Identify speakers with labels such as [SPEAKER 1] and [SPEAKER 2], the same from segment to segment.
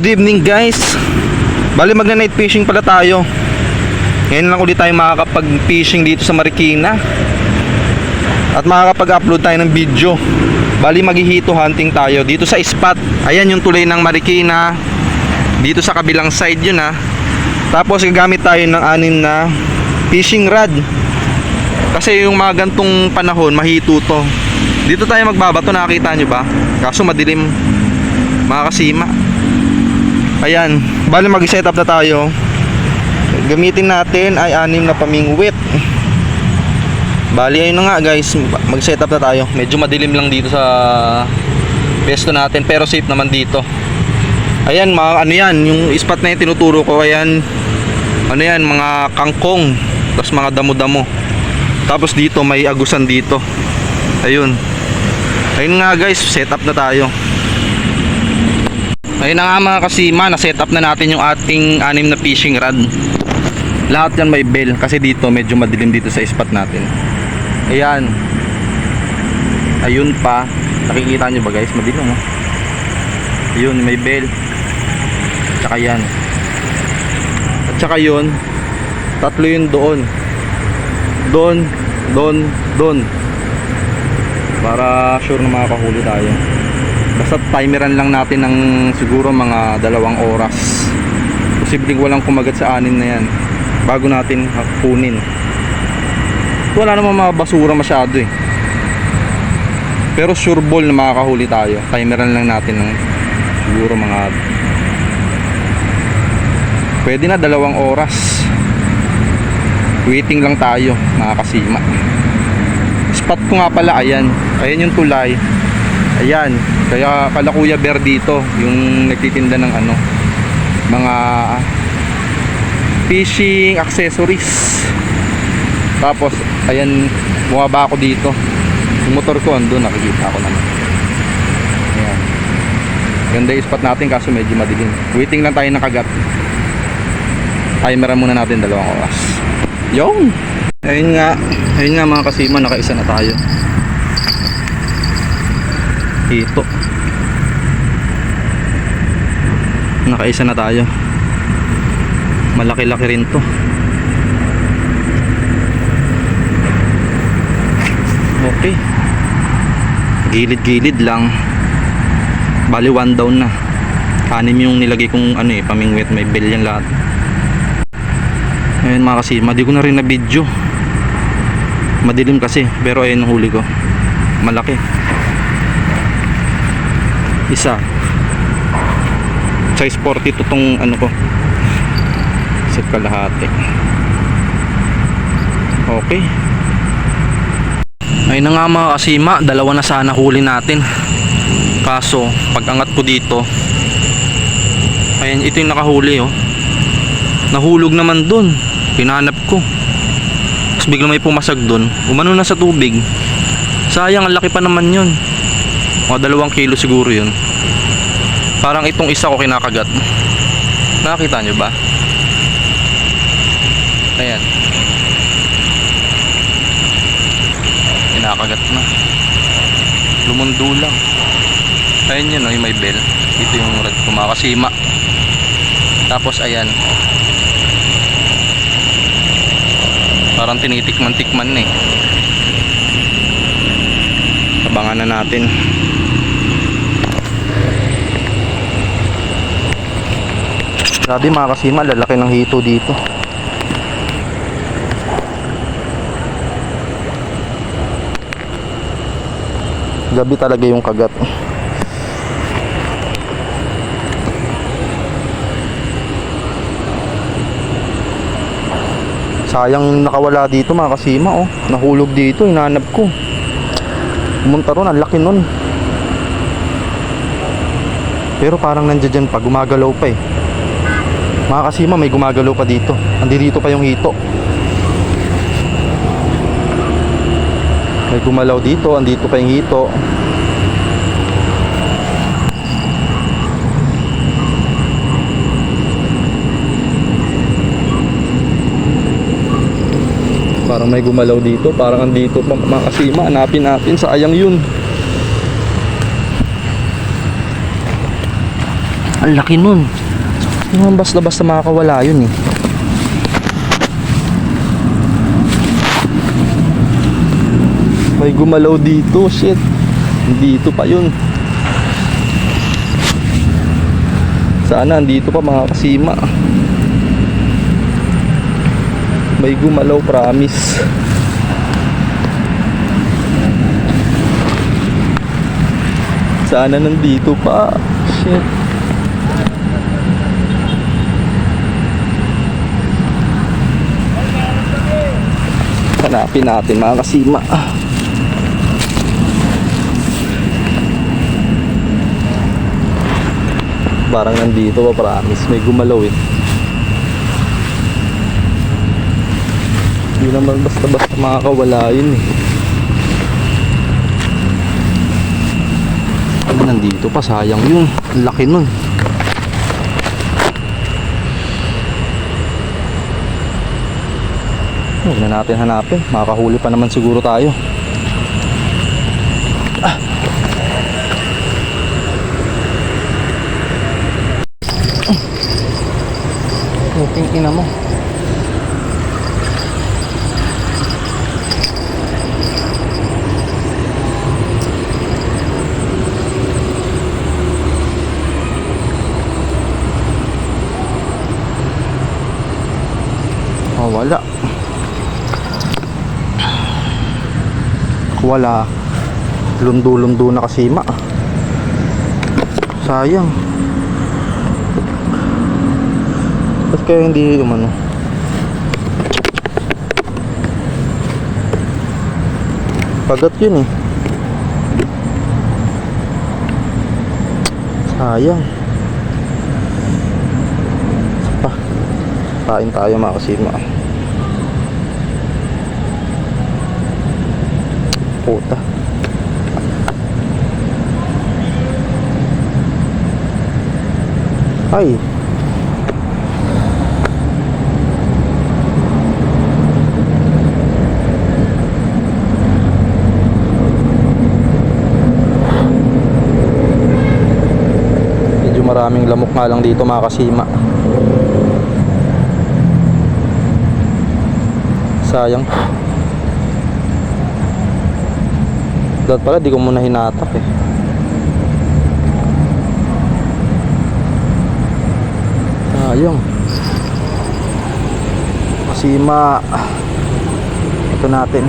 [SPEAKER 1] Good evening guys. Bali magna night fishing pala tayo. Ngayon lang ulit tayo makakapag fishing dito sa Marikina. At makakapag-upload tayo ng video. Bali maghihito hunting tayo dito sa spot. Ayan yung tulay ng Marikina. Dito sa kabilang side yun ha. Tapos gagamit tayo ng 6 na fishing rod. Kasi yung mga gantong panahon mahito to. Dito tayo magbabato, nakakita nyo ba? Kaso madilim mga kasima. Ayan, bali mag-set up na tayo. Gamitin natin ay 6 na pamingwit. Bali ayun na nga guys, mag-set up na tayo. Medyo madilim lang dito sa pesto natin, pero safe naman dito. Ayan, mga ano yan, yung spot na yung tinuturo ko. Ayan, ano yan, mga kangkong, tapos mga damo-damo. Tapos dito may agusan dito. Ayun. Ayun nga guys, set up na tayo. Ayun na nga mga kasima, na-set up na natin yung ating 6 na fishing rod. Lahat yan may bell kasi dito medyo madilim dito sa spot natin. Ayan. Ayun pa. Nakikita nyo ba guys? Madilim oh. Ayun, may bell. Tsaka yan. At tsaka yun, tatlo yun doon. Doon. Para sure na makakahuli tayo. Basta timeran lang natin ng siguro mga 2 oras. Posibleng walang kumagat sa 6 na yan bago natin kunin. Wala namang mga basura masyado eh. Pero sure ball na makakahuli tayo. Timeran lang natin ng siguro mga pwede na 2 oras. Waiting lang tayo mga kasima. Spot ko nga pala, ayan. Ayan yung tulay. Ayan, kaya kala Kuya Bear dito yung nagtitinda ng ano, mga fishing accessories. Tapos ayan, bumaba ako dito. Yung motor ko andun, nakikita ko naman. Ayan, ganda yung spot natin kaso medyo madilim. Waiting lang tayo ng kagat. Timeran muna natin 2 oras. Yung ayun nga mga kasima, nakaisa na tayo. Ito, nakaisa na tayo. Malaki-laki rin to. Okay, gilid-gilid lang. Bali 1 down na. 6 yung nilagay kong ano eh, pamingwit. May bell yan lahat. Ayun mga kasima, di ko na rin na video. Madilim kasi, pero ayun ang huli ko. Malaki. Isa size 42 tong ano ko, set kalahati. Okay, ayun na nga mga kasima, 2 na sana huli natin. Kaso pag angat ko dito, ayun, ito yung nakahuli oh. Nahulog naman dun, hinanap ko. Tapos bigla may pumasag dun, umano na sa tubig. Sayang, ang laki pa naman yun. Mga 2 kilo siguro yun. Parang itong isa ko kinakagat. Nakakita nyo ba? Ayan, kinakagat na. Lumundo lang. Ayan yun, yung may bell. Ito yung red ko mga kasima. Tapos ayan, parang tinitikman-tikman na eh. Abangan na natin. Grabe mga kasima, lalaki ng hito dito. Gabi talaga yung kagat. Sayang nakawala dito mga kasima oh. Nahulog dito, hinanap ko. Pumunta ron, ang laki nun. Pero parang nandiyan pa, gumagalaw pa eh. Mga kasima, may gumagalaw pa dito. Andito pa yung hito. May gumalaw dito, andito pa yung hito. Parang may gumalaw dito, parang andito pa mga kasima. Hanapin natin, sayang yun. Ang laki nun. Hindi naman basta-basta makakawala yun eh. May gumalaw dito, shit. Dito pa yun. Sana andito pa mga kasima. May gumalaw, promise. Sana nandito pa. Shit. Hanapin natin mga kasima. Parang nandito pa, promise. May gumalaw eh. Hindi naman basta-basta makakawala yun eh. Nandito pa, sayang yun. Ang laki nun. Huwag na natin hanapin. Makakahuli pa naman siguro tayo. Puting ina mo. Oh, wala. Wala. Lundo-lundo na kasima. Sayang. Ba't kaya hindi umano? Pagat yun eh. Sayang. Pa. Kain tayo mga kasima. Puta. Ay. Medyo maraming lamok nga lang dito mga kasima. Sayang. Dapat pala di ko muna hinatak eh. Sayang. Kasima. Ito natin.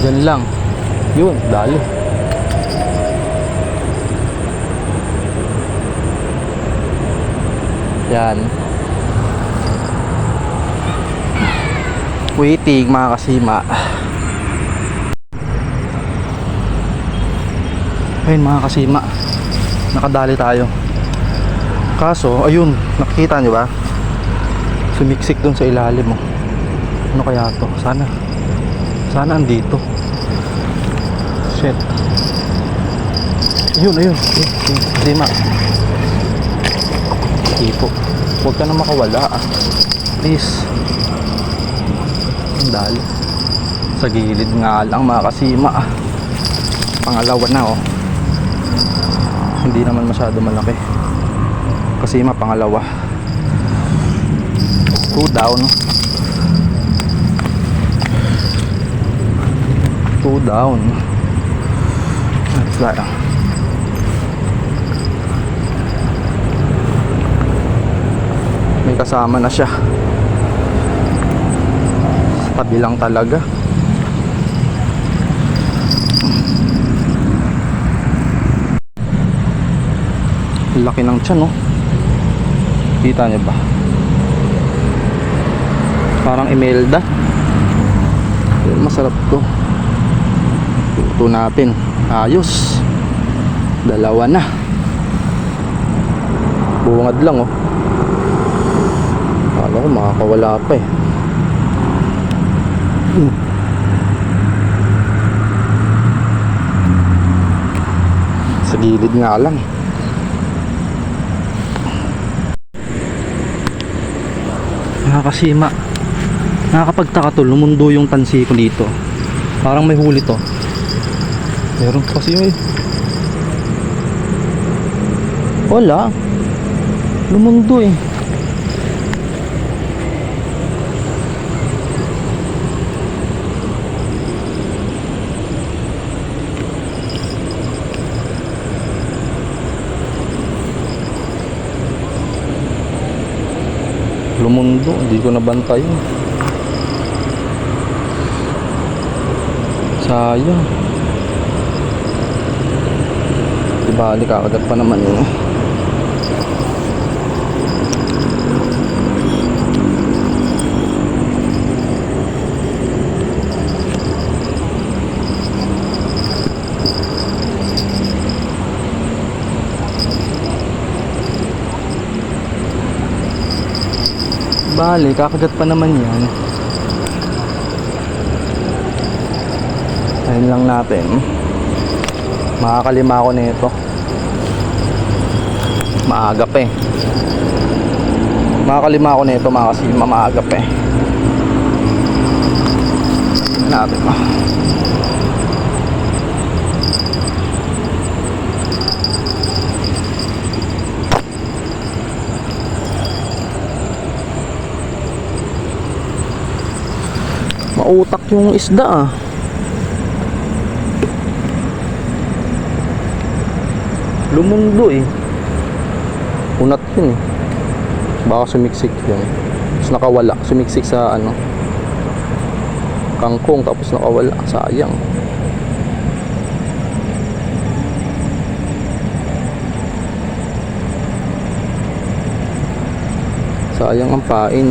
[SPEAKER 1] Yan lang. Yun, dali. Yan. Waiting mga kasima. Ayun mga kasima. Nakadali tayo. Kaso, ayun, nakikita nyo ba? Sumiksik dun sa ilalim mo. Ano kaya to? Sana andito. Shit. Ayun. Kasima. Tipo. Huwag ka na makawala. Please. Ang dali. Sa gilid nga lang mga kasima. Pangalawa na oh. Hindi naman masyado malaki. Kasima pangalawa. 2 down. 2 down. That's like may kasama na siya. Tabi lang talaga. Laki ng tiyan, no? Kita niyo ba? Parang Imelda. Masarap to. Luto natin. Ayos. 2 na. Bungad lang, oh. Akala ko makakawala pa eh. Sa gilid nga lang. Nakakasima. Nakakapagtaka to, lumundo yung tansi ko dito. Parang may huli to. Meron kasi may wala. Lumundo eh. Lumundo, hindi ko nabantay. Sayang. Ibali kakagat pa naman yun. Bali, kakagat pa naman yan. Ayun lang natin. Makakalima ako nito. Maaga pa eh. Makakalima ako nito mga kasima. Maaga pa eh. Natin pa. Mautak yung isda ah. Lumundo eh. Unat yun eh. Baka sumiksik yun. Tapos nakawala. Sumiksik sa ano, kangkong, tapos nakawala. Sayang. Sayang ang pain.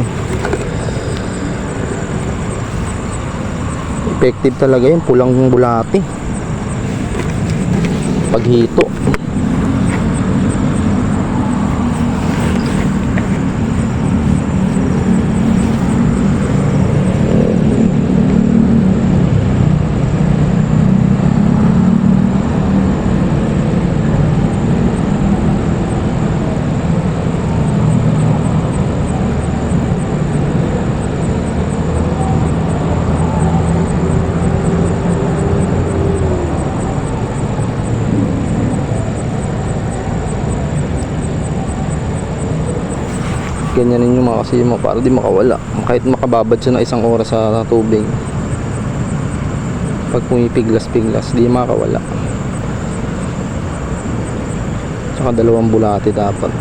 [SPEAKER 1] Effective talaga yung pulang bulati paghito. Ganyanin yung mga kasima para di makawala. Kahit makababad siya na 1 oras sa tubig, pag pumipiglas-piglas di makawala. Tsaka 2 bulati dapat.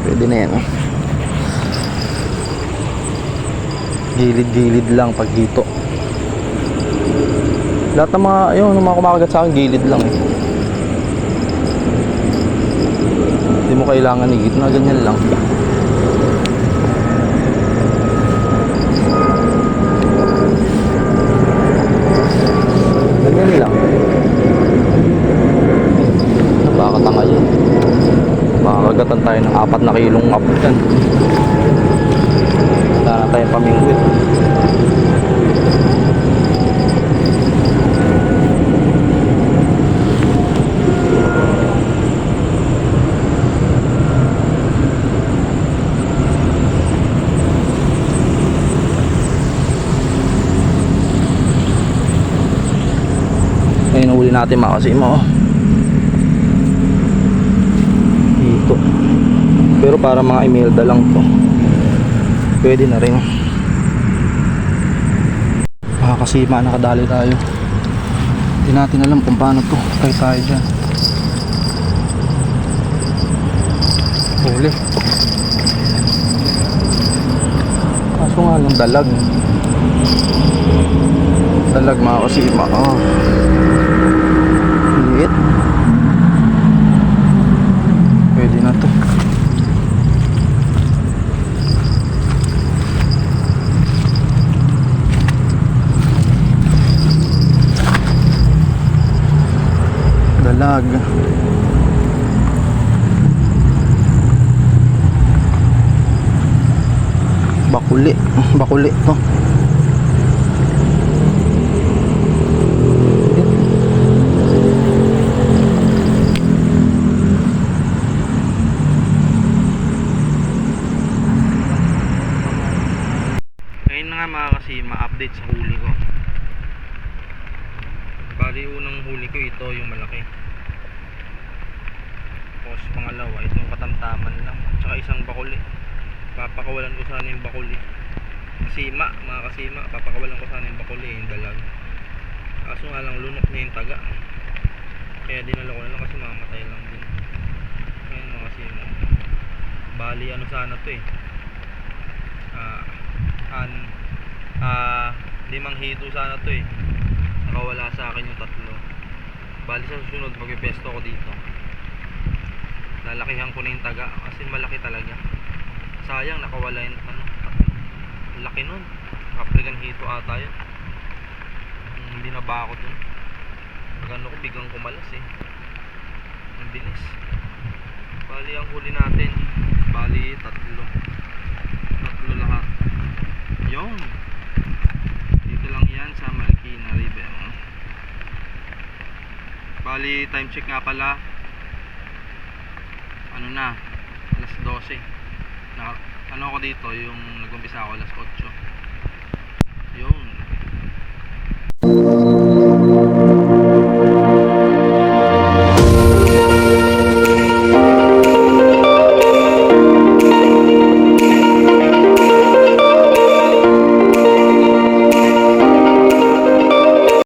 [SPEAKER 1] Pwede na yan. Gilid-gilid lang pag dito. Lahat ng mga, yung mga kumakagat sa akin, gilid lang eh. Hindi mo kailangan higit na, ganyan lang. Ganyan lang. Napakatanga yun. Makakagatan tayo ng 4 na kilong apot yan. Wala na tayong pamingwit. natin mga kasima. Dito. Pero para mga Imelda lang to. Pwede na rin. Mga kasima, nakadali tayo. Hindi natin alam kung paano to. Kaya tayo dyan. Huli. Kaso nga lang dalag. Dalag mga kasima. Liit. Pwede na to. Dalag. Bakuli. Bakuli to. Ngayon na nga mga kasima, update sa huli ko. Bali unang huli ko ito yung malaki. Tapos pangalawa ito yung katamtaman lang. Tsaka isang bakuli. Papakawalan ko sana yung bakuli. Kasima, mga kasima, papakawalan ko sana yung bakuli, yung dalag. Kaso nga lang lunok niya yung taga. Kaya dinala ko na lang kasi mamatay lang din. Ngayon mga kasima. Bali ano sana to eh. 5 hito sana to eh. Nakawala sa akin yung 3. Bali sa susunod magpipesto ko dito. Lalakihan ko na yung taga kasi malaki talaga. Sayang nakawala yung laki nun. African hito ata yun. Hindi na ba ako dun. Pag ano ko biglang kumalas eh. Ang bilis. Bali ang huli natin. Bali 3 lahat. Yun. Dito lang yan sa Marikina River. Bali time check nga pala. Ano na, alas 12. Ano ako dito, yung nag-umpisa ako alas 8. Yun.